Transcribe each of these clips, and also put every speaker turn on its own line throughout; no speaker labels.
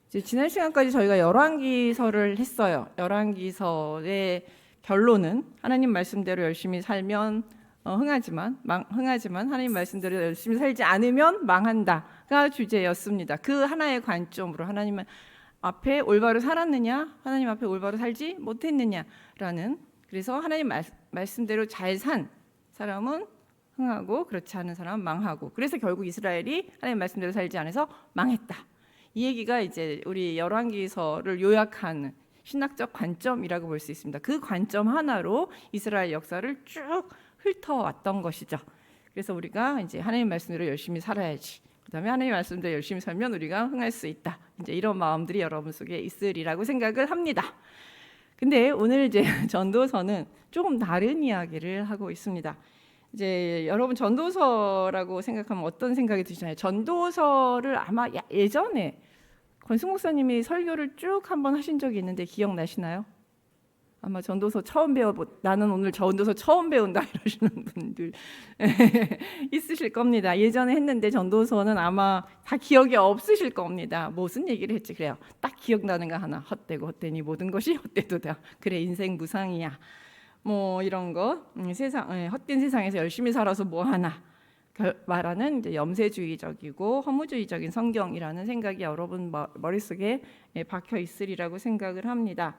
이제 지난 시간까지 저희가 열왕기서를 했어요. 열왕기서의 결론은 하나님 말씀대로 열심히 살면 흥하지만 하나님 말씀대로 열심히 살지 않으면 망한다가 주제였습니다. 그 하나의 관점으로 하나님 앞에 올바로 살았느냐, 하나님 앞에 올바로 살지 못했느냐라는, 그래서 하나님 말씀대로 잘 산 사람은 흥하고 그렇지 않은 사람은 망하고, 그래서 결국 이스라엘이 하나님 말씀대로 살지 않아서 망했다. 이 얘기가 이제 우리 열왕기서를 요약한 신학적 관점이라고 볼 수 있습니다. 그 관점 하나로 이스라엘 역사를 쭉 훑어왔던 것이죠. 그래서 우리가 이제 하나님 말씀대로 열심히 살아야지, 그다음에 하나님 말씀대로 열심히 살면 우리가 흥할 수 있다, 이제 이런 마음들이 여러분 속에 있으리라고 생각을 합니다. 근데 오늘 이제 전도서는 조금 다른 이야기를 하고 있습니다. 이제 여러분 전도서라고 생각하면 어떤 생각이 드시나요? 전도서를 아마 예전에 권승 목사님이 설교를 쭉 한번 하신 적이 있는데 기억나시나요? 아마 전도서 처음 나는 오늘 전도서 처음 배운다 이러시는 분들 있으실 겁니다. 예전에 했는데 전도서는 아마 다 기억이 없으실 겁니다. 무슨 얘기를 했지? 그래요. 딱 기억나는 거 하나. 헛되고 헛되니 모든 것이 헛되도다. 그래 인생 무상이야. 뭐 이런 거, 헛된 세상에서 열심히 살아서 뭐 하나 말하는 이제 염세주의적이고 허무주의적인 성경이라는 생각이 여러분 머릿속에 박혀 있으리라고 생각을 합니다.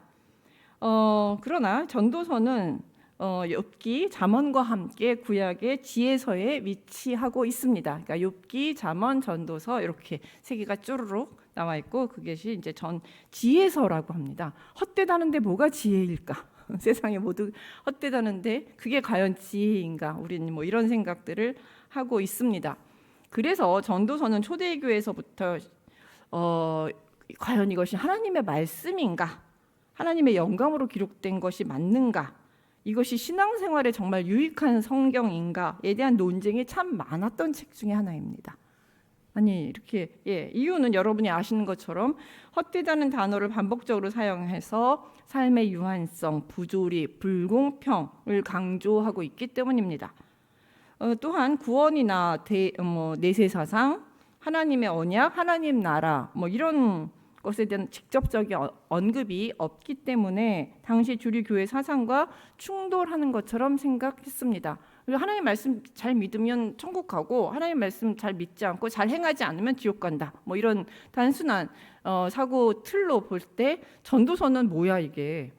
그러나 전도서는 욥기, 잠언과 함께 구약의 지혜서에 위치하고 있습니다. 그러니까 욥기, 잠언, 전도서 이렇게 세 개가 쭈루룩 나와 있고, 그것이 이제 지혜서라고 합니다. 헛되다는데 뭐가 지혜일까? 세상에 모두 헛되다는데 그게 과연 지혜인가? 우리는 뭐 이런 생각들을 하고 있습니다. 그래서 전도서는 초대교회에서부터 과연 이것이 하나님의 말씀인가? 하나님의 영감으로 기록된 것이 맞는가? 이것이 신앙생활에 정말 유익한 성경인가에 대한 논쟁이 참 많았던 책 중에 하나입니다. 아니 이렇게 이유는 여러분이 아시는 것처럼 헛되다는 단어를 반복적으로 사용해서 삶의 유한성, 부조리, 불공평을 강조하고 있기 때문입니다. 또한 구원이나 내세사상, 하나님의 언약, 하나님 나라 뭐 이런 것에 대한 직접적인 언급이 없기 때문에 당시 주류 교회 사상과 충돌하는 것처럼 생각했습니다. 하나님 말씀 잘 믿으면 천국 가고 하나님 말씀 잘 믿지 않고 잘 행하지 않으면 지옥 간다, 뭐 이런 단순한 사고 틀로 볼 때 전도서는 뭐야 이게,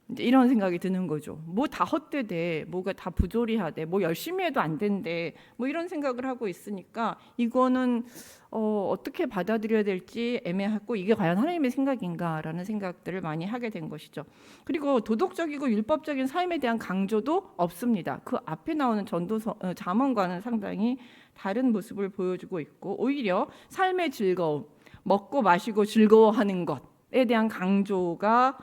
이제 이런 생각이 드는 거죠. 뭐 다 헛되대, 뭐가 다 부조리하대, 뭐 열심히 해도 안 된대, 뭐 이런 생각을 하고 있으니까 이거는 어떻게 받아들여야 될지 애매하고, 이게 과연 하나님의 생각인가라는 생각들을 많이 하게 된 것이죠. 그리고 도덕적이고 율법적인 삶에 대한 강조도 없습니다. 그 앞에 나오는 전도서, 잠언과는 상당히 다른 모습을 보여주고 있고, 오히려 삶의 즐거움, 먹고 마시고 즐거워하는 것에 대한 강조가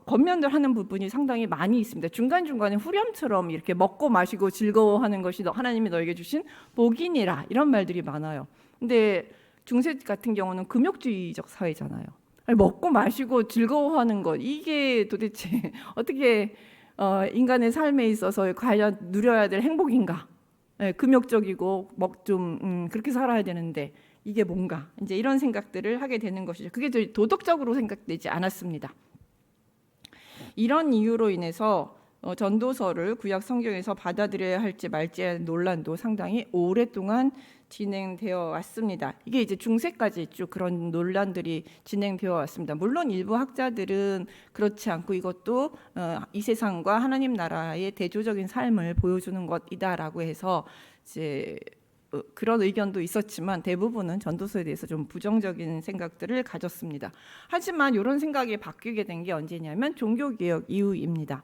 권면들 하는 부분이 상당히 많이 있습니다. 중간중간에 후렴처럼 이렇게 먹고 마시고 즐거워하는 것이 하나님이 너에게 주신 복이니라, 이런 말들이 많아요. 근데 중세 같은 경우는 금욕주의적 사회잖아요. 먹고 마시고 즐거워하는 것, 이게 도대체 어떻게 인간의 삶에 있어서 과연 누려야 될 행복인가? 금욕적이고 그렇게 살아야 되는데 이게 뭔가, 이제 이런 생각들을 하게 되는 것이죠. 그게 도덕적으로 생각되지 않았습니다. 이런 이유로 인해서 전도서를 구약 성경에서 받아들여야 할지 말지의 논란도 상당히 오랫동안 진행되어 왔습니다. 이게 이제 중세까지 쭉 그런 논란들이 진행되어 왔습니다. 물론 일부 학자들은 그렇지 않고 이것도 이 세상과 하나님 나라의 대조적인 삶을 보여주는 것이다라고 해서 이제 그런 의견도 있었지만, 대부분은 전도서에 대해서 좀 부정적인 생각들을 가졌습니다. 하지만 이런 생각이 바뀌게 된 게 언제냐면 종교개혁 이후입니다.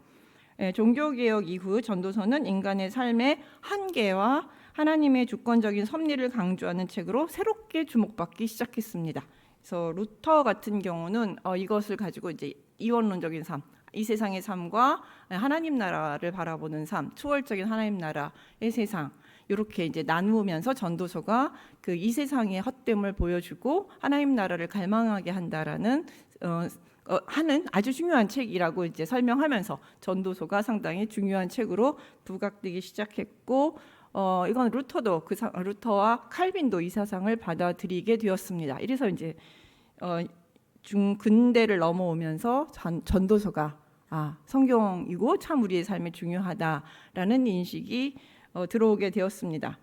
종교개혁 이후 전도서는 인간의 삶의 한계와 하나님의 주권적인 섭리를 강조하는 책으로 새롭게 주목받기 시작했습니다. 그래서 루터 같은 경우는 이것을 가지고 이제 이원론적인 삶, 이 세상의 삶과 하나님 나라를 바라보는 삶, 초월적인 하나님 나라의 세상, 이렇게 이제 나누면서 전도서가 그 이 세상의 헛됨을 보여주고 하나님 나라를 갈망하게 한다라는 하는 아주 중요한 책이라고 이제 설명하면서 전도서가 상당히 중요한 책으로 부각되기 시작했고, 이건 루터와 칼빈도 이 사상을 받아들이게 되었습니다. 이래서 이제 중근대를 넘어오면서 전도서가 성경이고 참 우리의 삶에 중요하다라는 인식이 들어오게 되었습니다.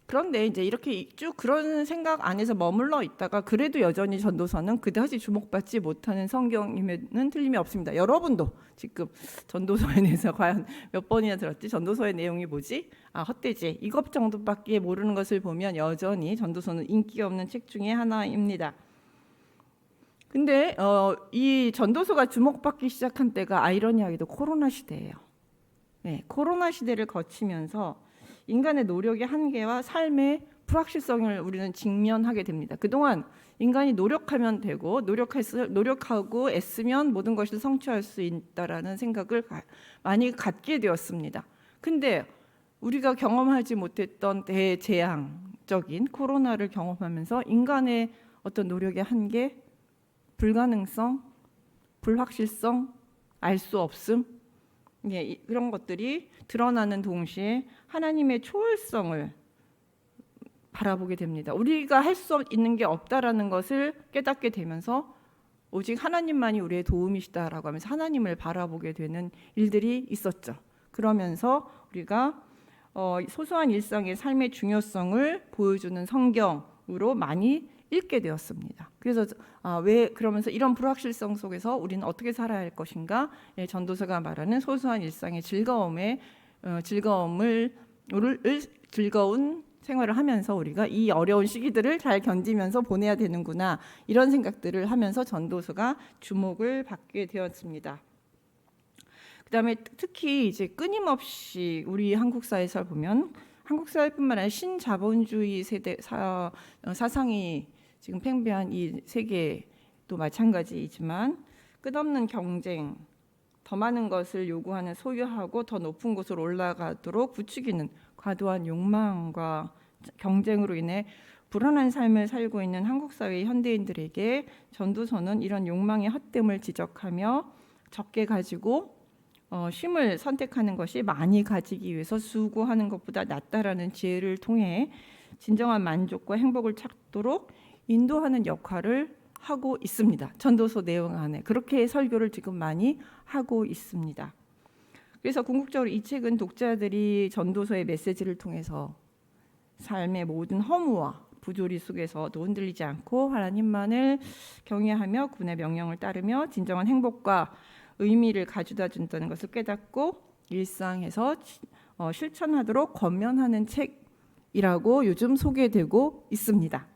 그런데 이제 이렇게 쭉 그런 생각 안에서 머물러 있다가 그래도 여전히 전도서는 그다지 주목받지 못하는 성경임에는 틀림이 없습니다. 여러분도 지금 전도서에 대해서 과연 몇 번이나 들었지? 전도서의 내용이 뭐지? 헛되지. 이것 정도밖에 모르는 것을 보면 여전히 전도서는 인기가 없는 책 중에 하나입니다. 근데 이 전도서가 주목받기 시작한 때가 아이러니하게도 코로나 시대예요. 네, 코로나 시대를 거치면서 인간의 노력의 한계와 삶의 불확실성을 우리는 직면하게 됩니다. 그동안 인간이 노력하면 되고 노력하고 애쓰면 모든 것을 성취할 수 있다라는 생각을 많이 갖게 되었습니다. 근데 우리가 경험하지 못했던 대재앙적인 코로나를 경험하면서 인간의 어떤 노력의 한계, 불가능성, 불확실성, 알 수 없음, 그런 것들이 드러나는 동시에 하나님의 초월성을 바라보게 됩니다. 우리가 할 수 있는 게 없다라는 것을 깨닫게 되면서 오직 하나님만이 우리의 도움이시다라고 하면서 하나님을 바라보게 되는 일들이 있었죠. 그러면서 우리가 소소한 일상의 삶의 중요성을 보여주는 성경으로 많이 읽게 되었습니다. 그래서 왜 그러면서 이런 불확실성 속에서 우리는 어떻게 살아야 할 것인가? 전도서가 말하는 소소한 일상의 즐거운 생활을 하면서 우리가 이 어려운 시기들을 잘 견디면서 보내야 되는구나, 이런 생각들을 하면서 전도서가 주목을 받게 되었습니다. 그다음에 특히 이제 끊임없이 우리 한국 사회에서 보면 한국 사회뿐만 아니라 신자본주의 사상이 지금 팽배한 이 세계도 마찬가지이지만 끝없는 경쟁, 더 많은 것을 요구하는 소유하고 더 높은 곳으로 올라가도록 부추기는 과도한 욕망과 경쟁으로 인해 불안한 삶을 살고 있는 한국 사회의 현대인들에게 전도서는 이런 욕망의 헛됨을 지적하며 적게 가지고 쉼을 선택하는 것이 많이 가지기 위해서 수고하는 것보다 낫다라는 지혜를 통해 진정한 만족과 행복을 찾도록 인도하는 역할을 하고 있습니다. 전도서 내용 안에 그렇게 설교를 지금 많이 하고 있습니다. 그래서 궁극적으로 이 책은 독자들이 전도서의 메시지를 통해서 삶의 모든 허무와 부조리 속에서도 흔들리지 않고 하나님만을 경외하며 그분의 명령을 따르며 진정한 행복과 의미를 가져다 준다는 것을 깨닫고 일상에서 실천하도록 권면하는 책이라고 요즘 소개되고 있습니다.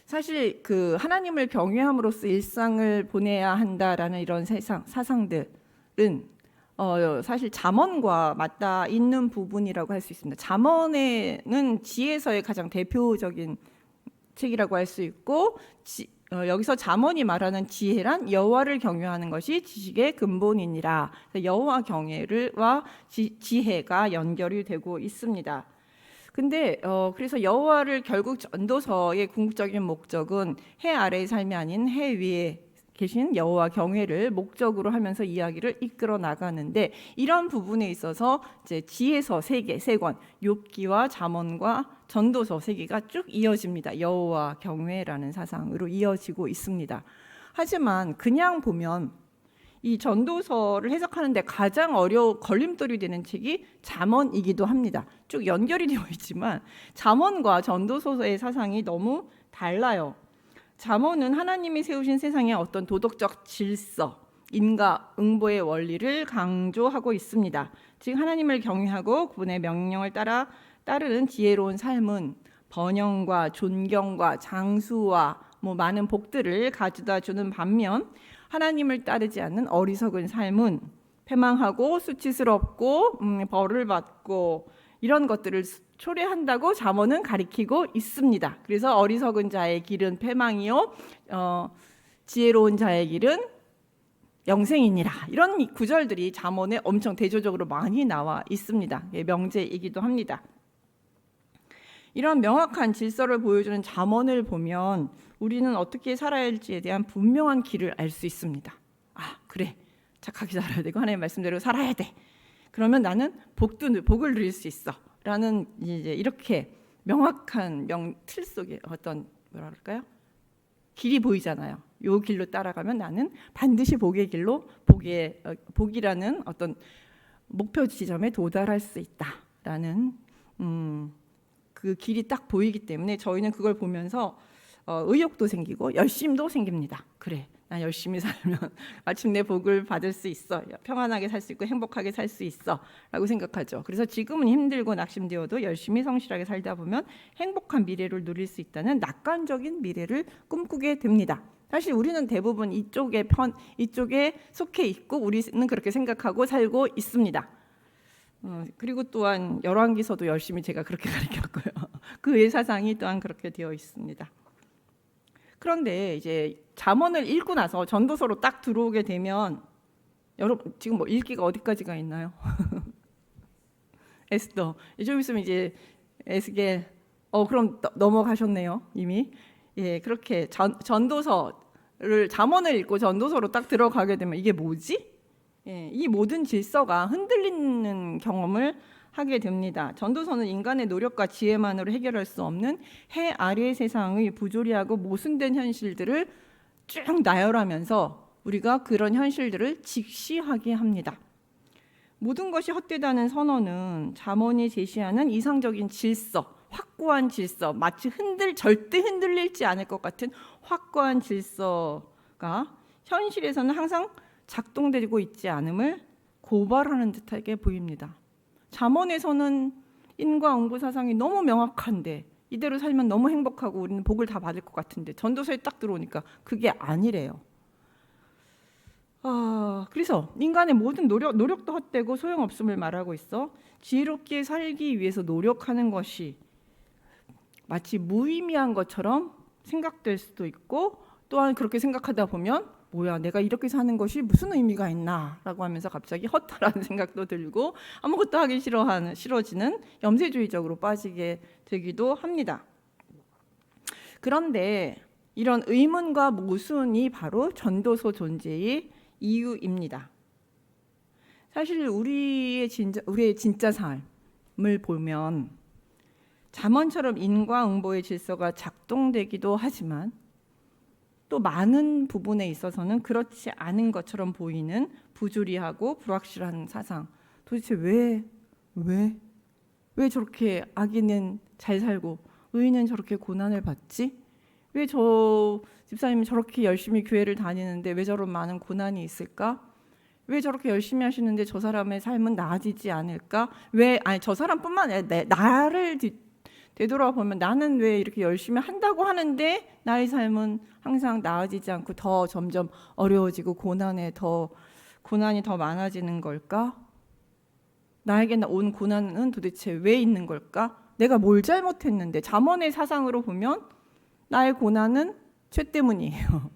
사실 그 하나님을 경외함으로써 일상을 보내야 한다라는 이런 사상들은 사실 잠언과 맞닿아 있는 부분이라고 할 수 있습니다. 잠언에는 지혜서의 가장 대표적인 책이라고 할 수 있고 여기서 잠언이 말하는 지혜란 여호와를 경외하는 것이 지식의 근본이니라. 여호와 경외와 지혜가 연결이 되고 있습니다. 근데 그래서 여호와를 결국 전도서의 궁극적인 목적은 해 아래의 삶이 아닌 해 위에 계신 여호와 경외를 목적으로 하면서 이야기를 이끌어 나가는데, 이런 부분에 있어서 이제 지혜서 3권, 욥기와 잠언과 전도서 3개가 쭉 이어집니다. 여호와 경외라는 사상으로 이어지고 있습니다. 하지만 그냥 보면 이 전도서를 해석하는데 가장 걸림돌이 되는 책이 잠언이기도 합니다. 쭉 연결이 되어 있지만 잠언과 전도서의 사상이 너무 달라요. 잠언은 하나님이 세우신 세상의 어떤 도덕적 질서, 인과 응보의 원리를 강조하고 있습니다. 즉 하나님을 경외하고 그분의 명령을 따르는 지혜로운 삶은 번영과 존경과 장수와 많은 복들을 가져다 주는 반면, 하나님을 따르지 않는 어리석은 삶은 패망하고 수치스럽고 벌을 받고 이런 것들을 초래한다고 잠언은 가리키고 있습니다. 그래서 어리석은 자의 길은 패망이요 지혜로운 자의 길은 영생이니라, 이런 구절들이 잠언에 엄청 대조적으로 많이 나와 있습니다. 명제이기도 합니다. 이런 명확한 질서를 보여주는 잠언을 보면 우리는 어떻게 살아야 할지에 대한 분명한 길을 알 수 있습니다. 그래, 착하게 살아야 되고 하나님 말씀대로 살아야 돼. 그러면 나는 복을 누릴 수 있어라는 이제 이렇게 명확한 틀 속에 어떤 뭐라 그럴까요? 길이 보이잖아요. 요 길로 따라가면 나는 반드시 복의 길로 복이라는 어떤 목표 지점에 도달할 수 있다라는 그 길이 딱 보이기 때문에 저희는 그걸 보면서 의욕도 생기고 열심도 생깁니다. 그래, 나 열심히 살면 마침내 복을 받을 수 있어, 평안하게 살 수 있고 행복하게 살 수 있어 라고 생각하죠. 그래서 지금은 힘들고 낙심되어도 열심히 성실하게 살다 보면 행복한 미래를 누릴 수 있다는 낙관적인 미래를 꿈꾸게 됩니다. 사실 우리는 대부분 이쪽에 속해 있고 우리는 그렇게 생각하고 살고 있습니다. 그리고 또한 열왕기서도 열심히 제가 그렇게 가르쳤고요. 그의 사상이 또한 그렇게 되어 있습니다. 그런데 이제 잠언을 읽고 나서 전도서로 딱 들어오게 되면 여러분 지금 뭐 읽기가 어디까지가 있나요? 에스더 좀 있으면 이제 에스겔 그럼 넘어가셨네요 이미. 예, 그렇게 전도서를 잠언을 읽고 전도서로 딱 들어가게 되면 이게 뭐지? 예, 이 모든 질서가 흔들리는 경험을 하게 됩니다. 전도서는 인간의 노력과 지혜만으로 해결할 수 없는 해 아래 세상의 부조리하고 모순된 현실들을 쭉 나열하면서 우리가 그런 현실들을 직시하게 합니다. 모든 것이 헛되다는 선언은 잠언이 제시하는 이상적인 질서, 확고한 질서, 마치 절대 흔들릴지 않을 것 같은 확고한 질서가 현실에서는 항상 작동되고 있지 않음을 고발하는 듯하게 보입니다. 잠언에서는 인과응보 사상이 너무 명확한데 이대로 살면 너무 행복하고 우리는 복을 다 받을 것 같은데 전도서에 딱 들어오니까 그게 아니래요. 그래서 인간의 모든 노력도 헛되고 소용없음을 말하고 있어 지혜롭게 살기 위해서 노력하는 것이 마치 무의미한 것처럼 생각될 수도 있고 또한 그렇게 생각하다 보면 뭐야 내가 이렇게 사는 것이 무슨 의미가 있나 라고 하면서 갑자기 헛다라는 생각도 들고 아무것도 하기 싫어지는 염세주의적으로 빠지게 되기도 합니다. 그런데 이런 의문과 모순이 바로 전도서 존재의 이유입니다. 사실 우리의 진짜 삶을 보면 잠언처럼 인과응보의 질서가 작동되기도 하지만 또 많은 부분에 있어서는 그렇지 않은 것처럼 보이는 부조리하고 불확실한 사상. 도대체 왜 저렇게 악인은 잘 살고 의인은 저렇게 고난을 받지? 왜 저 집사님은 저렇게 열심히 교회를 다니는데 왜 저런 많은 고난이 있을까? 왜 저렇게 열심히 하시는데 저 사람의 삶은 나아지지 않을까? 저 사람뿐만 아니라 나를 되돌아보면 나는 왜 이렇게 열심히 한다고 하는데 나의 삶은 항상 나아지지 않고 더 점점 어려워지고 고난이 더 많아지는 걸까? 나에게 온 고난은 도대체 왜 있는 걸까? 내가 뭘 잘못했는데 잠언의 사상으로 보면 나의 고난은 죄 때문이에요.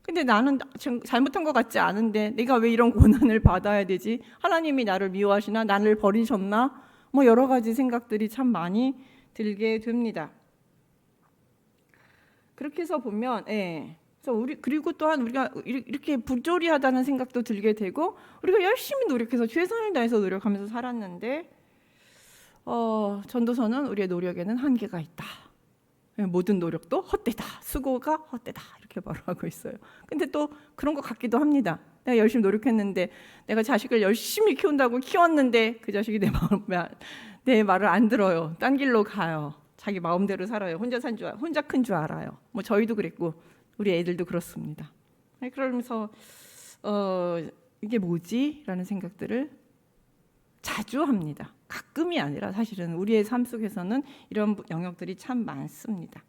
근데 나는 잘못한 것 같지 않은데 내가 왜 이런 고난을 받아야 되지? 하나님이 나를 미워하시나? 나를 버리셨나? 뭐 여러 가지 생각들이 참 많이 들게 됩니다. 그렇게 해서 보면, 그래서 그리고 또한 우리가 이렇게 부조리하다는 생각도 들게 되고, 우리가 열심히 노력해서 최선을 다해서 노력하면서 살았는데, 전도서는 우리의 노력에는 한계가 있다. 모든 노력도 헛되다. 수고가 헛되다. 이렇게 말하고 있어요. 근데 또 그런 것 같기도 합니다. 내가 열심히 노력했는데, 내가 자식을 열심히 키운다고 키웠는데 그 자식이 내 말을 안 들어요. 딴 길로 가요. 자기 마음대로 살아요. 혼자 큰 줄 알아요. 뭐 저희도 그랬고 우리 애들도 그렇습니다. 그러면서 이게 뭐지? 라는 생각들을 자주 합니다. 가끔이 아니라 사실은 우리의 삶 속에서는 이런 영역들이 참 많습니다.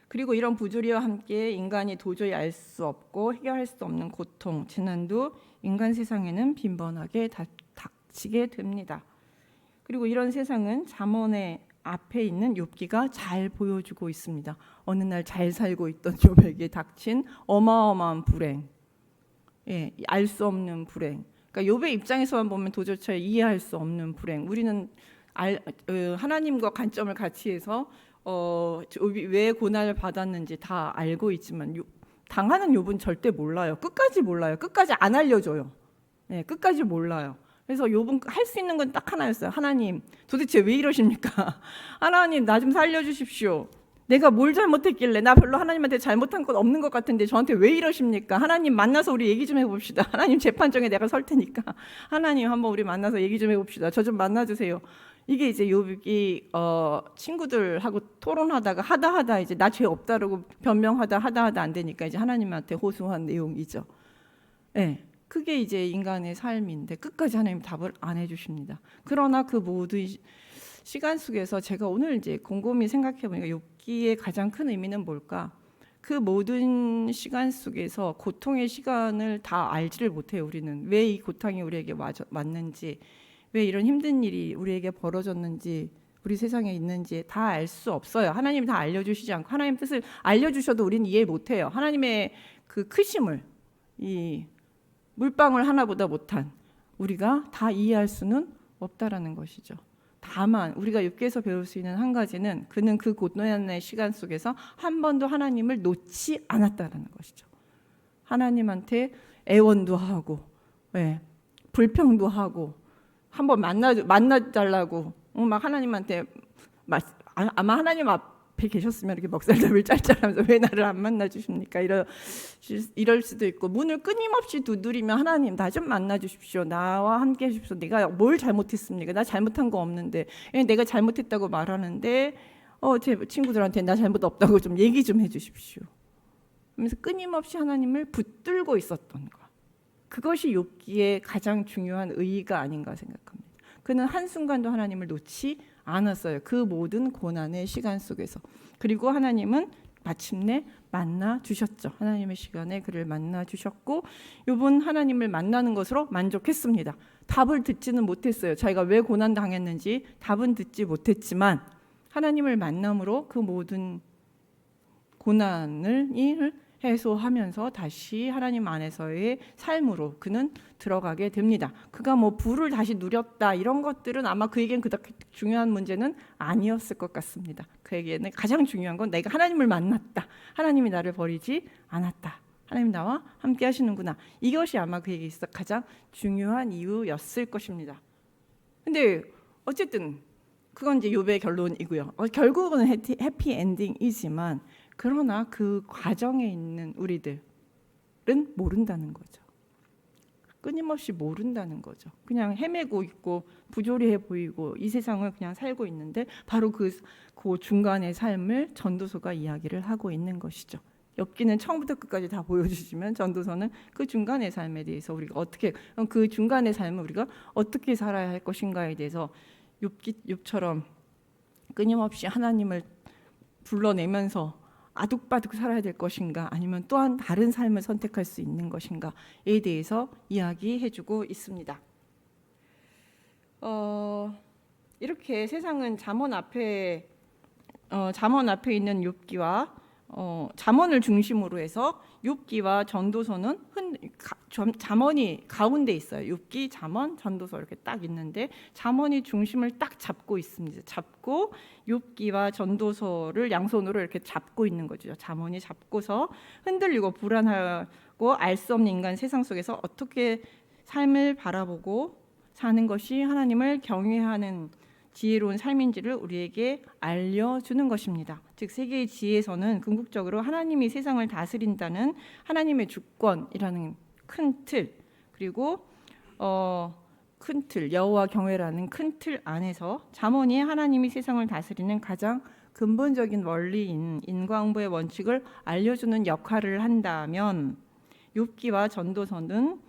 그리고 이런 부조리와 함께 인간이 도저히 알 수 없고 해결할 수 없는 고통, 재난도 인간 세상에는 빈번하게 닥치게 됩니다. 그리고 이런 세상은 잠언의 앞에 있는 욥기가 잘 보여주고 있습니다. 어느 날 잘 살고 있던 욥에게 닥친 어마어마한 불행, 알 수 없는 불행. 그러니까 욥의 입장에서만 보면 도저히 이해할 수 없는 불행. 우리는 하나님과 관점을 같이 해서 욥이 왜 고난을 받았는지 다 알고 있지만 당하는 욥은 절대 몰라요. 끝까지 몰라요. 끝까지 안 알려줘요. 네, 끝까지 몰라요. 그래서 욥은 할 수 있는 건 딱 하나였어요. 하나님, 도대체 왜 이러십니까? 하나님, 나 좀 살려주십시오. 내가 뭘 잘못했길래, 나 별로 하나님한테 잘못한 건 없는 것 같은데 저한테 왜 이러십니까? 하나님, 만나서 우리 얘기 좀 해봅시다. 하나님, 재판정에 내가 설 테니까 하나님, 한번 우리 만나서 얘기 좀 해봅시다. 저 좀 만나주세요. 이게 이제 욥이 친구들하고 토론하다가 하다 이제 나 죄 없다라고 변명하다 안 되니까 이제 하나님한테 호소한 내용이죠. 네, 그게 이제 인간의 삶인데 끝까지 하나님 답을 안 해주십니다. 그러나 그 모든 시간 속에서 제가 오늘 이제 곰곰이 생각해 보니까 욥기의 가장 큰 의미는 뭘까? 그 모든 시간 속에서 고통의 시간을 다 알지를 못해요. 우리는 왜 이 고통이 우리에게 왔는지, 왜 이런 힘든 일이 우리에게 벌어졌는지, 우리 세상에 있는지 다 알 수 없어요. 하나님이 다 알려주시지 않고, 하나님 뜻을 알려주셔도 우리는 이해 못해요. 하나님의 그 크심을, 이 물방울 하나보다 못한 우리가 다 이해할 수는 없다라는 것이죠. 다만 우리가 욥기에서 배울 수 있는 한 가지는 그는 그 고난의 시간 속에서 한 번도 하나님을 놓지 않았다라는 것이죠. 하나님한테 애원도 하고, 불평도 하고, 한번 만나달라고 막 하나님한테 아마 하나님 앞에 계셨으면 이렇게 먹살잡을 짤짤하면서 왜 나를 안 만나 주십니까? 이럴 수도 있고, 문을 끊임없이 두드리면 하나님, 나 좀 만나 주십시오. 나와 함께 해 주십시오. 내가 뭘 잘못했습니까? 나 잘못한 거 없는데. 내가 잘못했다고 말하는데 제 친구들한테 나 잘못 없다고 좀 얘기 좀 해 주십시오. 그러면서 끊임없이 하나님을 붙들고 있었던 것. 그것이 욥기의 가장 중요한 의의가 아닌가 생각합니다. 그는 한순간도 하나님을 놓지 않았어요. 그 모든 고난의 시간 속에서. 그리고 하나님은 마침내 만나 주셨죠. 하나님의 시간에 그를 만나 주셨고, 욥은 하나님을 만나는 것으로 만족했습니다. 답을 듣지는 못했어요. 자기가 왜 고난 당했는지 답은 듣지 못했지만 하나님을 만남으로 그 모든 고난을 해소하면서 다시 하나님 안에서의 삶으로 그는 들어가게 됩니다. 그가 뭐 부를 다시 누렸다 이런 것들은 아마 그에겐 그렇게 중요한 문제는 아니었을 것 같습니다. 그에게는 가장 중요한 건 내가 하나님을 만났다. 하나님이 나를 버리지 않았다. 하나님 나와 함께 하시는구나. 이것이 아마 그에게 있어 가장 중요한 이유였을 것입니다. 근데 어쨌든 그건 이제 욥의 결론이고요. 결국은 해피 엔딩이지만, 그러나 그 과정에 있는 우리들은 모른다는 거죠. 끊임없이 모른다는 거죠. 그냥 헤매고 있고 부조리해 보이고 이 세상을 그냥 살고 있는데 바로 그 중간의 삶을 전도서가 이야기를 하고 있는 것이죠. 엽기는 처음부터 끝까지 다 보여주시면 전도서는 그 중간의 삶에 대해서 우리가 어떻게, 그 중간의 삶을 우리가 어떻게 살아야 할 것인가에 대해서 욥처럼 끊임없이 하나님을 불러내면서 아득바득 살아야 될 것인가, 아니면 또한 다른 삶을 선택할 수 있는 것인가에 대해서 이야기해주고 있습니다. 이렇게 세상은 잠언 앞에 있는 욥기와 잠언을 중심으로 해서 욥기와 전도서는 잠언이 가운데 있어요. 욥기, 잠언, 전도서 이렇게 딱 있는데 잠언이 중심을 딱 잡고 있습니다. 잡고 욥기와 전도서를 양손으로 이렇게 잡고 있는 거죠. 잠언이 잡고서 흔들리고 불안하고 알 수 없는 인간 세상 속에서 어떻게 삶을 바라보고 사는 것이 하나님을 경외하는 지혜로운 삶인지를 우리에게 알려주는 것입니다. 즉 세계의 지혜에서는 궁극적으로 하나님이 세상을 다스린다는 하나님의 주권이라는 큰 틀, 그리고 큰 틀, 여호와 경외라는 큰 틀 안에서 잠언이 하나님이 세상을 다스리는 가장 근본적인 원리인 인과응보의 원칙을 알려주는 역할을 한다면, 욥기와 전도서는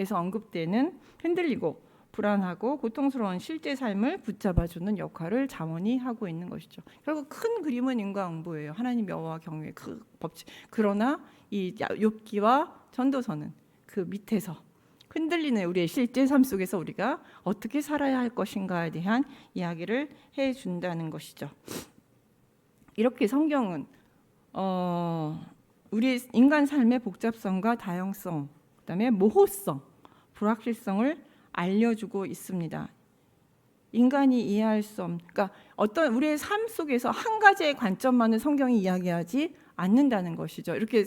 에서 언급되는 흔들리고 불안하고 고통스러운 실제 삶을 붙잡아주는 역할을 잠언이 하고 있는 것이죠. 결국 큰 그림은 인과응보예요. 하나님 여호와 경외 그 법칙. 그러나 이 욥기와 전도서는 그 밑에서 흔들리는 우리의 실제 삶 속에서 우리가 어떻게 살아야 할 것인가에 대한 이야기를 해준다는 것이죠. 이렇게 성경은 우리 인간 삶의 복잡성과 다양성, 그다음에 모호성, 불확실성을 알려주고 있습니다. 인간이 이해할 수 없는, 그러니까 어떤 우리의 삶 속에서 한 가지의 관점만을 성경이 이야기하지 않는다는 것이죠. 이렇게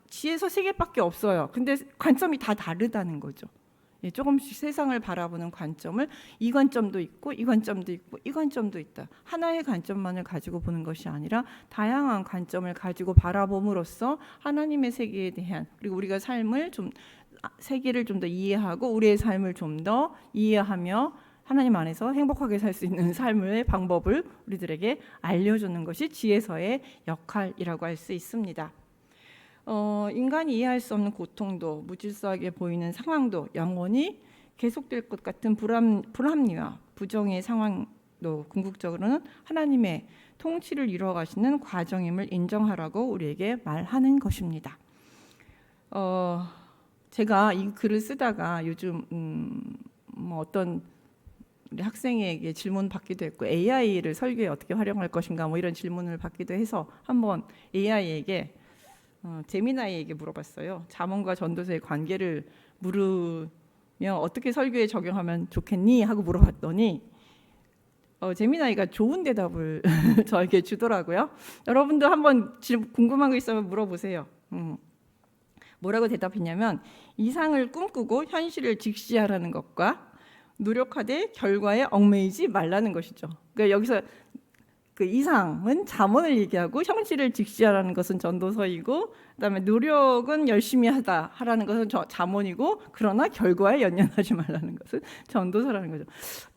지혜서 3개밖에 없어요. 근데 관점이 다 다르다는 거죠. 예, 조금씩 세상을 바라보는 관점을 이 관점도 있고 이 관점도 있고 이 관점도 있다. 하나의 관점만을 가지고 보는 것이 아니라 다양한 관점을 가지고 바라봄으로써 하나님의 세계에 대한 그리고 우리가 삶을 좀 세계를 좀 더 이해하고 우리의 삶을 좀 더 이해하며 하나님 안에서 행복하게 살 수 있는 삶의 방법을 우리들에게 알려주는 것이 지혜서의 역할이라고 할 수 있습니다. 인간이 이해할 수 없는 고통도 무질서하게 보이는 상황도 영원히 계속될 것 같은 불합리와 부정의 상황도 궁극적으로는 하나님의 통치를 이루어가시는 과정임을 인정하라고 우리에게 말하는 것입니다. 제가 이 글을 쓰다가 요즘 어떤 우리 학생에게 질문 받기도 했고 AI를 설교에 어떻게 활용할 것인가 이런 질문을 받기도 해서 한번 AI에게 제미나이에게 물어봤어요. 잠언과 전도서의 관계를 물으며 어떻게 설교에 적용하면 좋겠니? 하고 물어봤더니 제미나이가 좋은 대답을 저에게 주더라고요. 여러분도 한번 궁금한 거 있으면 물어보세요. 뭐라고 대답했냐면 이상을 꿈꾸고 현실을 직시하라는 것과 노력하되 결과에 얽매이지 말라는 것이죠. 그러니까 여기서 그 이상은 잠언을 얘기하고 현실을 직시하라는 것은 전도서이고 그다음에 노력은 열심히 하라는 것은 잠언이고 그러나 결과에 연연하지 말라는 것은 전도서라는 거죠.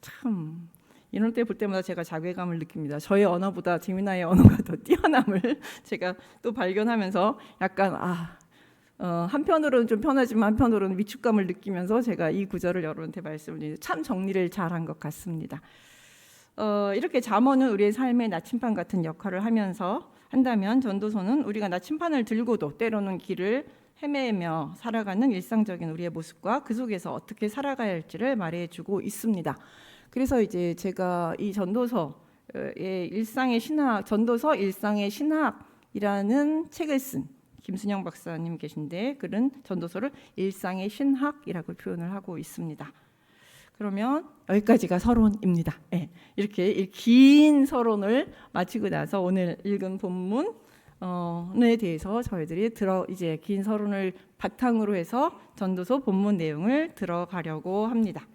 참 이런 때 볼 때마다 제가 자괴감을 느낍니다. 저의 언어보다 제미나의 언어가 더 뛰어남을 제가 또 발견하면서 약간 한편으로는 좀 편하지만 한편으로는 위축감을 느끼면서 제가 이 구절을 여러분한테 말씀을 드리는데 참 정리를 잘한 것 같습니다. 이렇게 잠언은 우리의 삶의 나침반 같은 역할을 한다면 전도서는 우리가 나침반을 들고도 때로는 길을 헤매며 살아가는 일상적인 우리의 모습과 그 속에서 어떻게 살아가야 할지를 말해주고 있습니다. 그래서 이제 제가 이 전도서 일상의 신학이라는 책을 쓴 김순영 박사님 계신데 글은 전도서를 일상의 신학이라고 표현을 하고 있습니다. 그러면 여기까지가 서론입니다. 네, 이렇게 긴 서론을 마치고 나서 오늘 읽은 본문에 대해서 저희들이 이제 긴 서론을 바탕으로 해서 전도서 본문 내용을 들어가려고 합니다.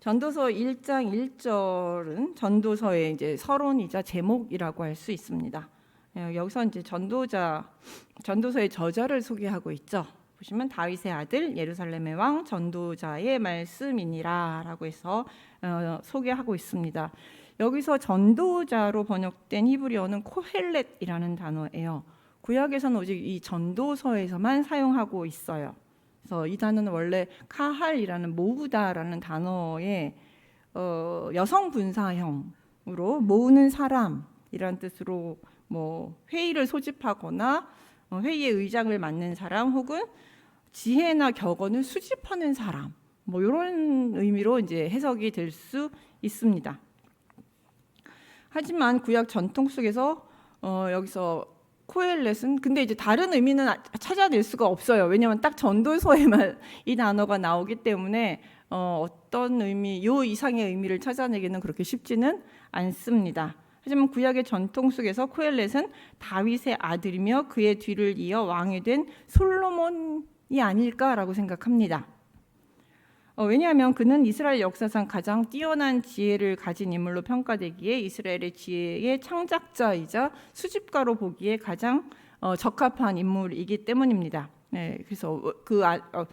전도서 1장 1절은 전도서의 이제 서론이자 제목이라고 할 수 있습니다. 여기서 이제 전도서의 저자를 소개하고 있죠. 보시면 다윗의 아들 예루살렘의 왕 전도자의 말씀이니라라고 해서 소개하고 있습니다. 여기서 전도자로 번역된 히브리어는 코헬렛이라는 단어예요. 구약에서는 오직 이 전도서에서만 사용하고 있어요. 그래서 이 단어는 원래 카할이라는 모으다라는 단어의 여성 분사형으로 모으는 사람이란 뜻으로 회의를 소집하거나 회의의 의장을 맡는 사람 혹은 지혜나 격언을 수집하는 사람 이런 의미로 이제 해석이 될 수 있습니다. 하지만 구약 전통 속에서 여기서 코엘렛은 근데 이제 다른 의미는 찾아낼 수가 없어요. 왜냐하면 딱 전도서에만 이 단어가 나오기 때문에 어떤 의미, 요 이상의 의미를 찾아내기는 그렇게 쉽지는 않습니다. 하지만 구약의 전통 속에서 코엘렛은 다윗의 아들이며 그의 뒤를 이어 왕이 된 솔로몬이 아닐까라고 생각합니다. 왜냐하면 그는 이스라엘 역사상 가장 뛰어난 지혜를 가진 인물로 평가되기에 이스라엘의 지혜의 창작자이자 수집가로 보기에 가장 적합한 인물이기 때문입니다. 네, 그래서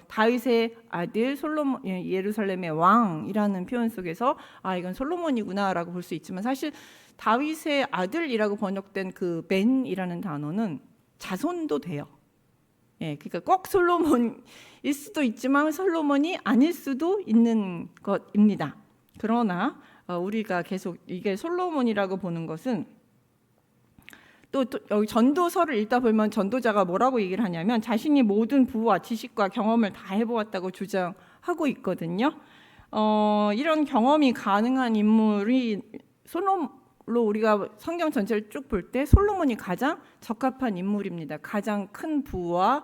다윗의 아들 솔로몬, 예루살렘의 왕이라는 표현 속에서 이건 솔로몬이구나라고 볼 수 있지만 사실 다윗의 아들이라고 번역된 그 벤이라는 단어는 자손도 돼요. 그러니까 꼭 솔로몬일 수도 있지만 솔로몬이 아닐 수도 있는 것입니다. 그러나 우리가 계속 이게 솔로몬이라고 보는 것은 또 여기 전도서를 읽다 보면 전도자가 뭐라고 얘기를 하냐면 자신이 모든 부와 지식과 경험을 다 해보았다고 주장하고 있거든요. 이런 경험이 가능한 인물이 솔로몬로 우리가 성경 전체를 쭉 볼 때 솔로몬이 가장 적합한 인물입니다. 가장 큰 부와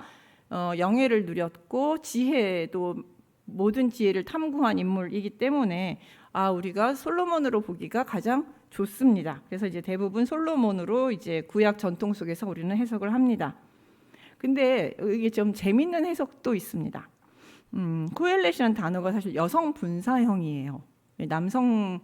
영예를 누렸고 지혜도 모든 지혜를 탐구한 인물이기 때문에 우리가 솔로몬으로 보기가 가장 좋습니다. 그래서 이제 대부분 솔로몬으로 이제 구약 전통 속에서 우리는 해석을 합니다. 근데 이게 좀 재밌는 해석도 있습니다. 코엘렛이라는 단어가 사실 여성 분사형이에요. 남성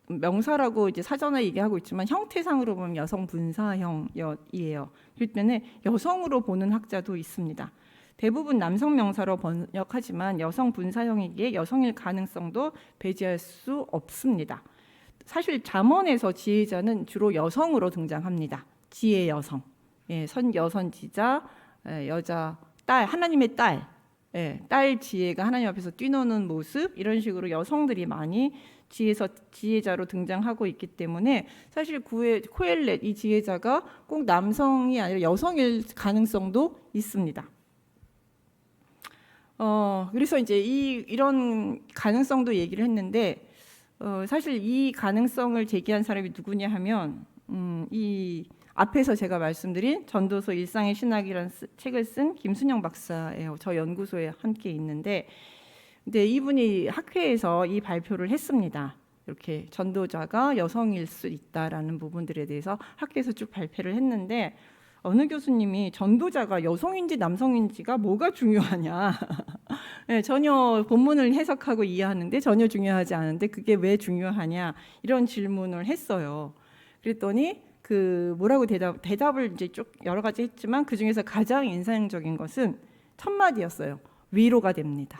명사라고 이제 사전에 얘기하고 있지만 형태상으로 보면 여성 분사형이에요. 그렇기 때문에 여성으로 보는 학자도 있습니다. 대부분 남성 명사로 번역하지만 여성 분사형이기에 여성일 가능성도 배제할 수 없습니다. 사실 잠언에서 지혜자는 주로 여성으로 등장합니다. 지혜 여성, 선여선지자, 여자 딸, 하나님의 딸, 딸 지혜가 하나님 앞에서 뛰노는 모습, 이런 식으로 여성들이 많이 지혜자로 등장하고 있기 때문에 사실 코엘렛 이 지혜자가 꼭 남성이 아니라 여성일 가능성도 있습니다. 그래서 이제 이런 가능성도 얘기를 했는데 사실 이 가능성을 제기한 사람이 누구냐 하면 이 앞에서 제가 말씀드린 전도서 일상의 신학이라는 책을 쓴 김순영 박사예요. 저 연구소에 함께 있는데, 근데 이분이 학회에서 이 발표를 했습니다. 이렇게 전도자가 여성일 수 있다라는 부분들에 대해서 학회에서 쭉 발표를 했는데, 어느 교수님이 전도자가 여성인지 남성인지가 뭐가 중요하냐, 전혀 본문을 해석하고 이해하는데 전혀 중요하지 않은데 그게 왜 중요하냐, 이런 질문을 했어요. 그랬더니 뭐라고 대답을 이제 쭉 여러 가지 했지만 그 중에서 가장 인상적인 것은 첫 마디였어요. 위로가 됩니다.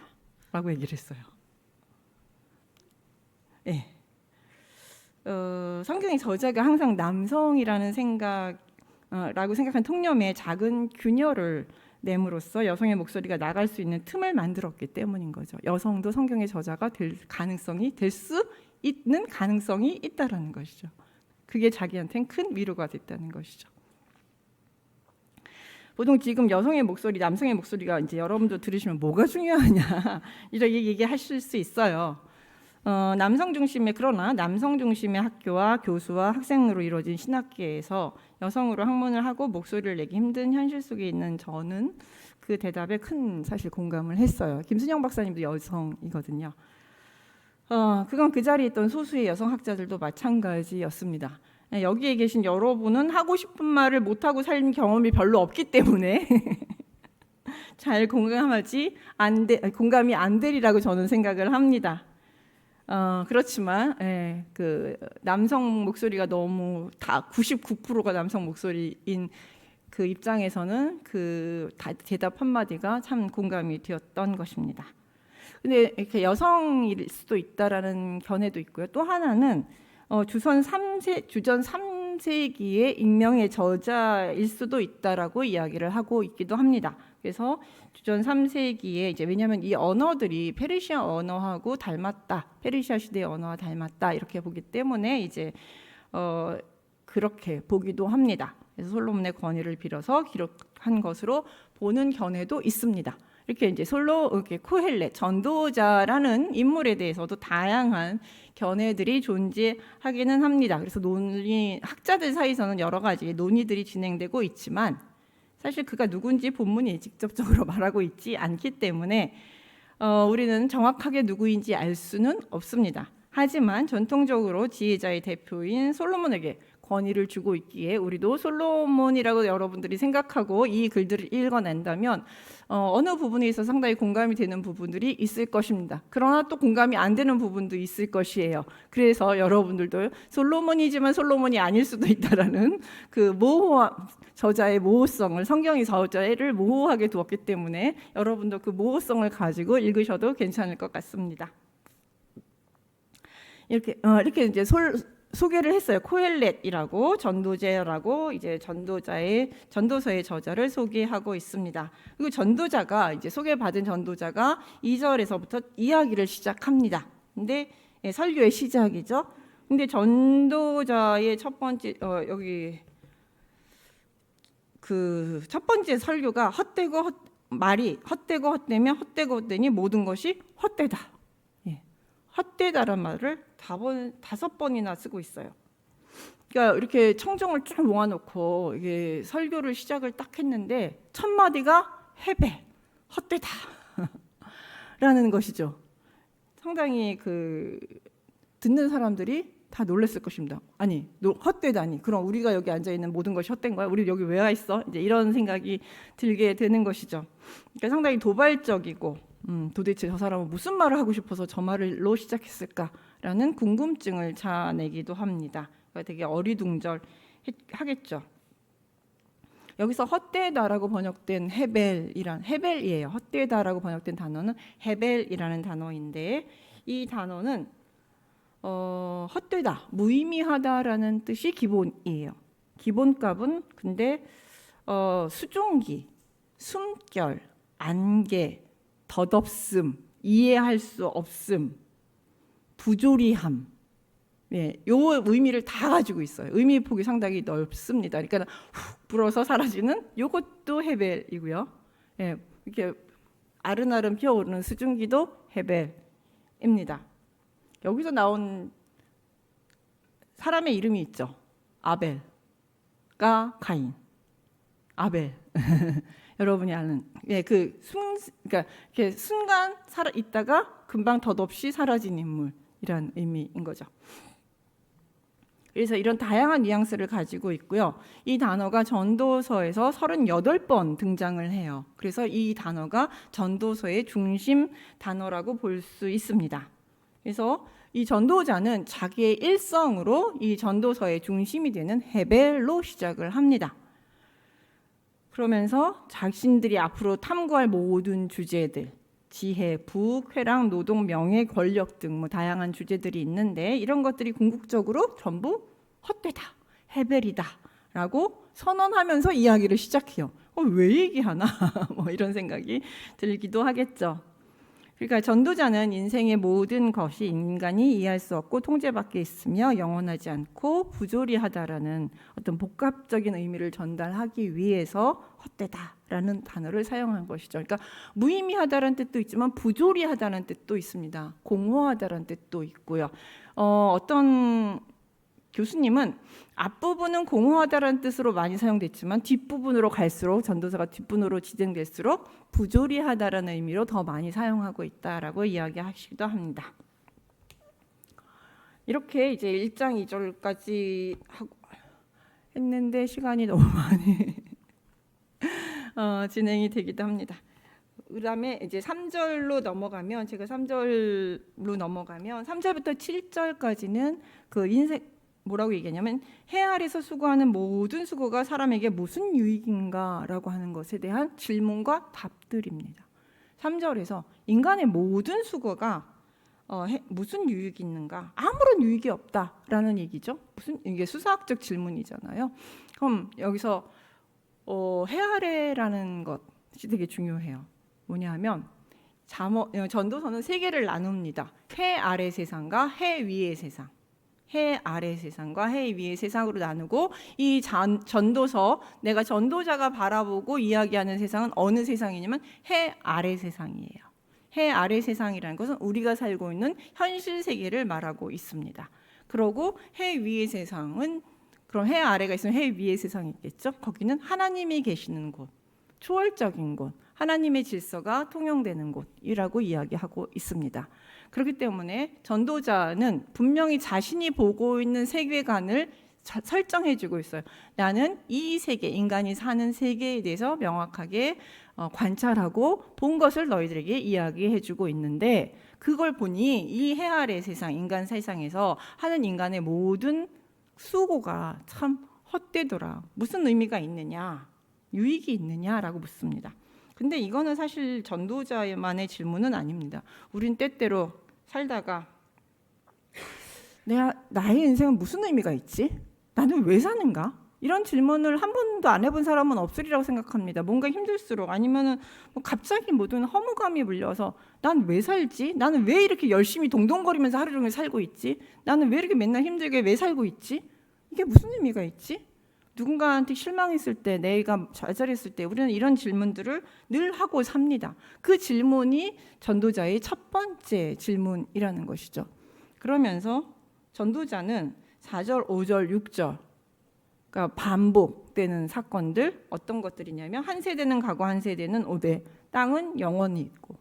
라고 얘기를 했어요. 성경의 저자가 항상 남성이라는 라고 생각한 통념에 작은 균열을 내므로써 여성의 목소리가 나갈 수 있는 틈을 만들었기 때문인 거죠. 여성도 성경의 저자가 될 수 있는 가능성이 있다라는 것이죠. 그게 자기한테는 큰 위로가 됐다는 것이죠. 보통 지금 여성의 목소리, 남성의 목소리가 이제 여러분도 들으시면 뭐가 중요하냐 이렇게 얘기하실 수 있어요. 그러나 남성 중심의 학교와 교수와 학생으로 이루어진 신학계에서 여성으로 학문을 하고 목소리를 내기 힘든 현실 속에 있는 저는 그 대답에 큰 사실 공감을 했어요. 김순영 박사님도 여성이거든요. 그건 그 자리에 있던 소수의 여성 학자들도 마찬가지였습니다. 여기에 계신 여러분은 하고 싶은 말을 못하고 산 경험이 별로 없기 때문에 잘 공감이 안 되리라고 저는 생각을 합니다. 그렇지만 그 남성 목소리가 너무 다 99%가 남성 목소리인 그 입장에서는 그 대답 한마디가 참 공감이 되었던 것입니다. 근데 이렇게 여성일 수도 있다라는 견해도 있고요. 또 하나는 주전 3세기의 익명의 저자일 수도 있다라고 이야기를 하고 있기도 합니다. 그래서 주전 3세기에 이제 왜냐하면 이 언어들이 페르시아 언어하고 닮았다, 페르시아 시대의 언어와 닮았다 이렇게 보기 때문에 이제 그렇게 보기도 합니다. 그래서 솔로몬의 권위를 빌어서 기록한 것으로 보는 견해도 있습니다. 이렇게 이제 코헬렛 전도자라는 인물에 대해서도 다양한 견해들이 존재하기는 합니다. 그래서 학자들 사이에서는 여러 가지 논의들이 진행되고 있지만 사실 그가 누군지 본문이 직접적으로 말하고 있지 않기 때문에 우리는 정확하게 누구인지 알 수는 없습니다. 하지만 전통적으로 지혜자의 대표인 솔로몬에게 권위를 주고 있기에 우리도 솔로몬이라고 여러분들이 생각하고 이 글들을 읽어낸다면 어느 부분에 있어서 상당히 공감이 되는 부분들이 있을 것입니다. 그러나 또 공감이 안 되는 부분도 있을 것이에요. 그래서 여러분들도 솔로몬이지만 솔로몬이 아닐 수도 있다라는 그 저자의 모호성을, 성경이 저자를 모호하게 두었기 때문에 여러분도 그 모호성을 가지고 읽으셔도 괜찮을 것 같습니다. 이렇게 이제 소개를 했어요. 코엘렛이라고 전도자라고 이제 전도서의 저자를 소개하고 있습니다. 그리고 전도자가 이제 소개받은 전도자가 2절에서부터 이야기를 시작합니다. 근데 설교의 시작이죠. 근데 전도자의 첫 번째 여기 그 첫 번째 설교가 헛되면 헛되고 헛되니 모든 것이 헛되다. 헛되다란 말을 5번이나 쓰고 있어요. 그러니까 이렇게 청정을 쭉 모아놓고 이게 설교를 시작을 딱 했는데 첫 마디가 해배, 헛되다 라는 것이죠. 상당히 그 듣는 사람들이 다 놀랐을 것입니다. 아니, 헛되다니. 그럼 우리가 여기 앉아 있는 모든 것이 헛된 거야? 우리 여기 왜 와 있어? 이제 이런 생각이 들게 되는 것이죠. 그러니까 상당히 도발적이고, 도대체 저 사람은 무슨 말을 하고 싶어서 저 말로 시작했을까라는 궁금증을 자아내기도 합니다. 그러니까 되게 어리둥절하겠죠. 여기서 헛되다라고 번역된 헤벨이에요. 헛되다라고 번역된 단어는 헤벨이라는 단어인데, 이 단어는 헛되다, 무의미하다라는 뜻이 기본이에요. 기본값은 근데 수종기, 숨결, 안개, 덧없음, 이해할 수 없음, 부조리함, 요 의미를 다 가지고 있어요. 의미 폭이 상당히 넓습니다. 그러니까 훅 불어서 사라지는 요것도 헤벨이고요. 이렇게 아른아른 피어오르는 수증기도 헤벨입니다. 여기서 나온 사람의 이름이 있죠. 아벨과 가인. 아벨. 여러분이 아는 그러니까 이렇게 순간 살아 있다가 금방 덧없이 사라진 인물이란 의미인 거죠. 그래서 이런 다양한 뉘앙스를 가지고 있고요. 이 단어가 전도서에서 38번 등장을 해요. 그래서 이 단어가 전도서의 중심 단어라고 볼 수 있습니다. 그래서 이 전도자는 자기의 일성으로 이 전도서의 중심이 되는 헤벨로 시작을 합니다. 그러면서 자신들이 앞으로 탐구할 모든 주제들, 지혜, 부귀, 쾌락, 노동, 명예, 권력 등 뭐 다양한 주제들이 있는데 이런 것들이 궁극적으로 전부 헛되다, 헤벨이다 라고 선언하면서 이야기를 시작해요. 왜 얘기하나? 뭐 이런 생각이 들기도 하겠죠. 그러니까 전도자는 인생의 모든 것이 인간이 이해할 수 없고 통제 밖에 있으며 영원하지 않고 부조리하다라는 어떤 복합적인 의미를 전달하기 위해서 헛되다라는 단어를 사용한 것이죠. 그러니까 무의미하다라는 뜻도 있지만 부조리하다는 뜻도 있습니다. 공허하다라는 뜻도 있고요. 어떤 교수님은 앞부분은 공허하다라는 뜻으로 많이 사용됐지만 뒷부분으로 갈수록 전도서가 뒷부분으로 진행될수록 부조리하다라는 의미로 더 많이 사용하고 있다라고 이야기하시기도 합니다. 이렇게 이제 1장 2절까지 했는데 시간이 너무 많이 진행이 되기도 합니다. 그다음에 이제 3절로 넘어가면 3절부터 7절까지는 그 인생 뭐라고 얘기하냐면 해 아래서 수고하는 모든 수고가 사람에게 무슨 유익인가라고 하는 것에 대한 질문과 답들입니다. 3절에서 인간의 모든 수고가 무슨 유익이 있는가? 아무런 유익이 없다라는 얘기죠. 이게 수사학적 질문이잖아요. 그럼 여기서 해 아래라는 것이 되게 중요해요. 뭐냐면 전도서는 세 개를 나눕니다. 해 아래 세상과 해 위의 세상. 해 아래 세상과 해 위의 세상으로 나누고 이 전도서 내가 전도자가 바라보고 이야기하는 세상은 어느 세상이냐면 해 아래 세상이에요. 해 아래 세상이라는 것은 우리가 살고 있는 현실 세계를 말하고 있습니다. 그리고 해 위의 세상은 그럼 해 아래가 있으면 해 위의 세상이 있겠죠. 거기는 하나님이 계시는 곳, 초월적인 곳, 하나님의 질서가 통용되는 곳이라고 이야기하고 있습니다. 그렇기 때문에 전도자는 분명히 자신이 보고 있는 세계관을 설정해주고 있어요. 나는 이 세계, 인간이 사는 세계에 대해서 명확하게 관찰하고 본 것을 너희들에게 이야기해주고 있는데 그걸 보니 이 해 아래 세상, 인간 세상에서 하는 인간의 모든 수고가 참 헛되더라. 무슨 의미가 있느냐? 유익이 있느냐라고 묻습니다. 근데 이거는 사실 전도자만의 질문은 아닙니다. 우린 때때로 살다가 나의 인생은 무슨 의미가 있지? 나는 왜 사는가? 이런 질문을 한 번도 안 해본 사람은 없으리라고 생각합니다. 뭔가 힘들수록 아니면은 갑자기 모든 허무감이 물려서 난 왜 살지? 나는 왜 이렇게 열심히 동동거리면서 하루 종일 살고 있지? 나는 왜 이렇게 맨날 힘들게 왜 살고 있지? 이게 무슨 의미가 있지? 누군가한테 실망했을 때, 내가 좌절했을 때 우리는 이런 질문들을 늘 하고 삽니다. 그 질문이 전도자의 첫 번째 질문이라는 것이죠. 그러면서 전도자는 4절, 5절, 6절 그러니까 반복되는 사건들 어떤 것들이냐면 한 세대는 가고 한 세대는 오되 땅은 영원히 있고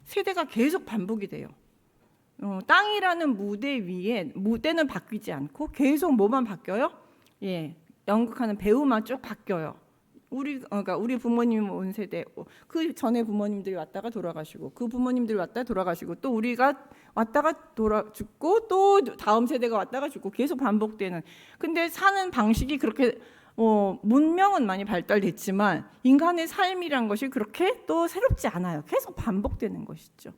세대가 계속 반복이 돼요. 땅이라는 무대 위에 무대는 바뀌지 않고 계속 뭐만 바뀌어요? 연극하는 배우만 쭉 바뀌어요. 그러니까 우리 부모님 온 세대, 그 전에 부모님들이 왔다가 돌아가시고, 그 부모님들이 왔다가 돌아가시고, 또 우리가 왔다가 죽고, 또 다음 세대가 왔다가 죽고, 계속 반복되는. 근데 사는 방식이 그렇게 문명은 많이 발달됐지만 인간의 삶이란 것이 그렇게 또 새롭지 않아요. 계속 반복되는 것이죠.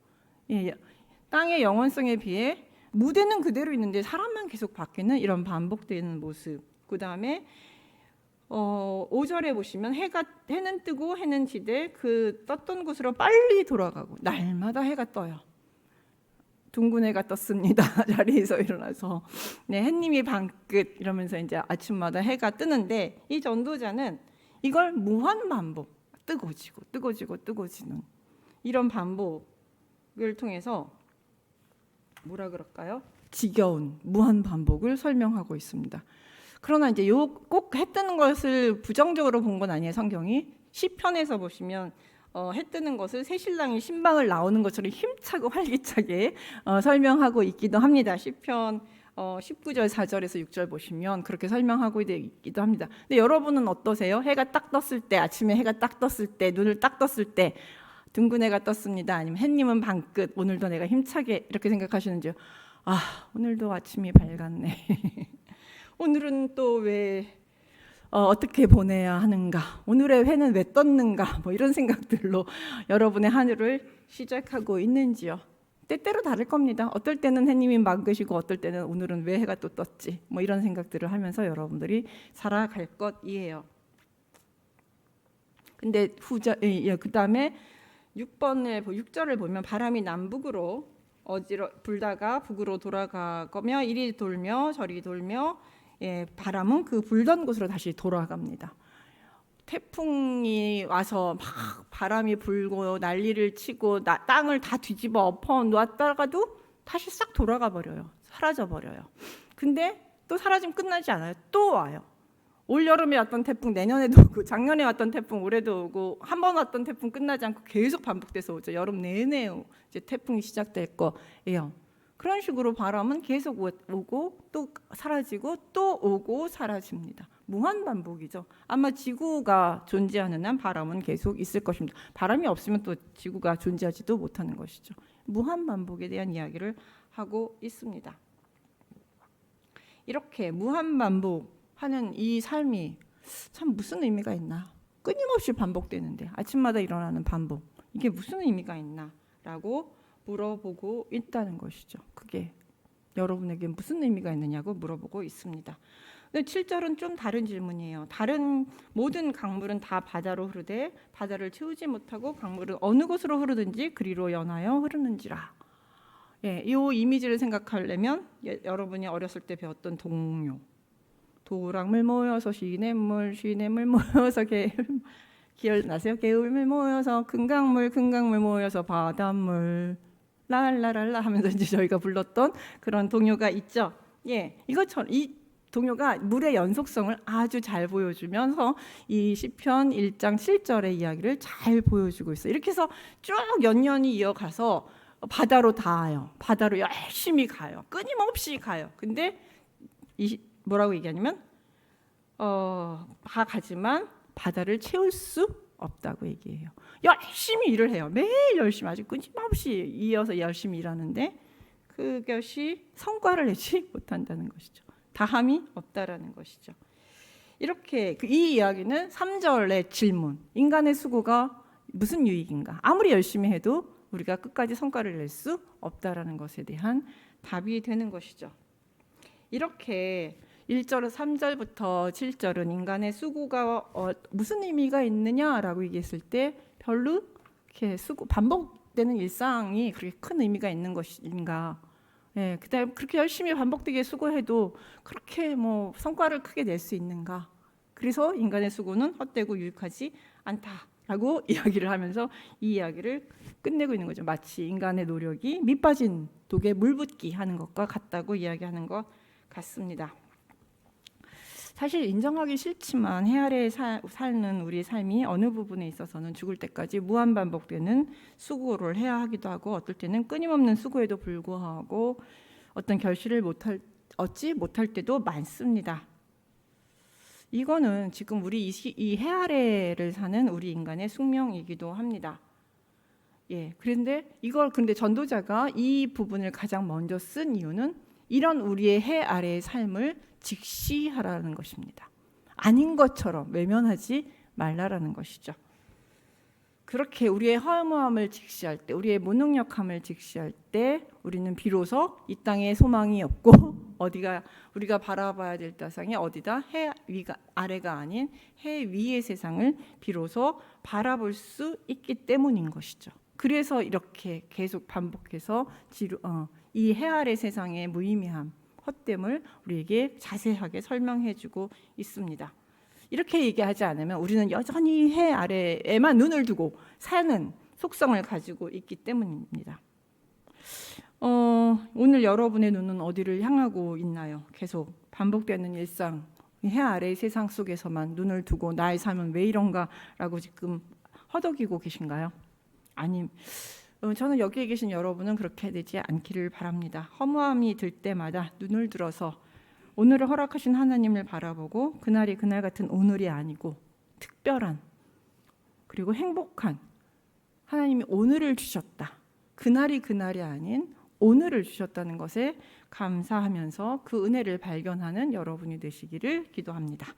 땅의 영원성에 비해 무대는 그대로 있는데 사람만 계속 바뀌는 이런 반복되는 모습. 그 다음에 5절에 보시면 해는 뜨고 해는 지되 그 떴던 곳으로 빨리 돌아가고, 날마다 해가 떠요. 둥근 해가 떴습니다. 자리에서 일어나서 햇님이 방긋 이러면서 이제 아침마다 해가 뜨는데, 이 전도자는 이걸 무한 반복, 뜨거지고 뜨거지고 뜨거지는 이런 반복을 통해서 뭐라 그럴까요? 지겨운 무한 반복을 설명하고 있습니다. 그러나 이제 꼭 해 뜨는 것을 부정적으로 본 건 아니에요. 성경이 시편에서 보시면 해 뜨는 것을 새신랑이 신방을 나오는 것처럼 힘차고 활기차게 설명하고 있기도 합니다. 시편 19절 4절에서 6절 보시면 그렇게 설명하고 있기도 합니다. 근데 여러분은 어떠세요? 해가 딱 떴을 때, 아침에 해가 딱 떴을 때, 눈을 딱 떴을 때 둥근 해가 떴습니다. 아니면 햇님은 방긋, 오늘도 내가 힘차게, 이렇게 생각하시는지요? 오늘도 아침이 밝았네. 오늘은 또 왜 어떻게 보내야 하는가, 오늘의 회는 왜 떴는가, 뭐 이런 생각들로 여러분의 하늘을 시작하고 있는지요? 때때로 다를 겁니다. 어떨 때는 해님이 막으시고, 어떨 때는 오늘은 왜 해가 또 떴지, 뭐 이런 생각들을 하면서 여러분들이 살아갈 것이에요. 근데 그 다음에 6절을 보면 바람이 남북으로 불다가 북으로 돌아가며 이리 돌며 저리 돌며, 바람은 그 불던 곳으로 다시 돌아갑니다. 태풍이 와서 막 바람이 불고 난리를 치고 땅을 다 뒤집어 엎어 놨다가도 다시 싹 돌아가 버려요. 사라져 버려요. 근데 또 사라지면 끝나지 않아요. 또 와요. 올 여름에 왔던 태풍 내년에도 오고, 작년에 왔던 태풍 올해도 오고, 한 번 왔던 태풍 끝나지 않고 계속 반복돼서 오죠. 여름 내내 이제 태풍이 시작될 거예요. 그런 식으로 바람은 계속 오고 또 사라지고 또 오고 사라집니다. 무한 반복이죠. 아마 지구가 존재하는 한 바람은 계속 있을 것입니다. 바람이 없으면 또 지구가 존재하지도 못하는 것이죠. 무한 반복에 대한 이야기를 하고 있습니다. 이렇게 무한 반복하는 이 삶이 참 무슨 의미가 있나? 끊임없이 반복되는데, 아침마다 일어나는 반복, 이게 무슨 의미가 있나? 라고 물어보고 있다는 것이죠. 그게 여러분에게 무슨 의미가 있느냐고 물어보고 있습니다. 근데 7절은 좀 다른 질문이에요. 다른 모든 강물은 다 바다로 흐르되 바다를 채우지 못하고 강물은 어느 곳으로 흐르든지 그리로 연하여 흐르는지라. 이 이미지를 생각하려면 여러분이 어렸을 때 배웠던 동요. 도랑물 모여서 시냇물, 시냇물 모여서 기억나세요? 개울물 모여서 큰 강물 모여서 바닷물 랄라랄라 하면서 이제 저희가 불렀던 그런 동요가 있죠. 이것처럼 이 동요가 물의 연속성을 아주 잘 보여주면서 이 시편 1장 7절의 이야기를 잘 보여주고 있어요. 이렇게 해서 쭉 연년이 이어가서 바다로 닿아요. 바다로 열심히 가요. 끊임없이 가요. 근데 뭐라고 얘기하냐면 가지만 바다를 채울 수 없다고 얘기해요. 열심히 일을 해요. 매일 열심히, 아주 끊임없이 이어서 열심히 일하는데 그것이 성과를 내지 못한다는 것이죠. 다함이 없다라는 것이죠. 이렇게 이 이야기는 3절의 질문, 인간의 수고가 무슨 유익인가? 아무리 열심히 해도 우리가 끝까지 성과를 낼 수 없다라는 것에 대한 답이 되는 것이죠. 이렇게 1절, 3절부터 7절은 인간의 수고가 무슨 의미가 있느냐라고 얘기했을 때 별로 이렇게 반복되는 일상이 그렇게 큰 의미가 있는 것인가? 그다음 그렇게 열심히 반복되게 수고해도 그렇게 뭐 성과를 크게 낼 수 있는가? 그래서 인간의 수고는 헛되고 유익하지 않다라고 이야기를 하면서 이 이야기를 끝내고 있는 거죠. 마치 인간의 노력이 밑빠진 독에 물 붓기 하는 것과 같다고 이야기하는 것 같습니다. 사실 인정하기 싫지만 해 아래 사는 우리의 삶이 어느 부분에 있어서는 죽을 때까지 무한 반복되는 수고를 해야 하기도 하고, 어떨 때는 끊임없는 수고에도 불구하고 어떤 결실을 얻지 못할 때도 많습니다. 이거는 지금 우리 이 해 아래를 사는 우리 인간의 숙명이기도 합니다. 근데 전도자가 이 부분을 가장 먼저 쓴 이유는 이런 우리의 해 아래의 삶을 직시하라는 것입니다. 아닌 것처럼 외면하지 말라라는 것이죠. 그렇게 우리의 허무함을 직시할 때, 우리의 무능력함을 직시할 때 우리는 비로소 이 땅에 소망이 없고 우리가 바라봐야 될 대상이 어디다? 해 위가 아래가 아닌 해 위의 세상을 비로소 바라볼 수 있기 때문인 것이죠. 그래서 이렇게 계속 반복해서 이 해 아래 세상의 무의미함, 헛됨을 우리에게 자세하게 설명해주고 있습니다. 이렇게 얘기하지 않으면 우리는 여전히 해 아래에만 눈을 두고 사는 속성을 가지고 있기 때문입니다. 오늘 여러분의 눈은 어디를 향하고 있나요? 계속 반복되는 일상, 해 아래의 세상 속에서만 눈을 두고 나의 삶은 왜 이런가라고 지금 허덕이고 계신가요? 저는 여기에 계신 여러분은 그렇게 되지 않기를 바랍니다. 허무함이 들 때마다 눈을 들어서 오늘을 허락하신 하나님을 바라보고 그날이 그날 같은 오늘이 아니고 특별한 그리고 행복한 하나님이 오늘을 주셨다. 그날이 그날이 아닌 오늘을 주셨다는 것에 감사하면서 그 은혜를 발견하는 여러분이 되시기를 기도합니다.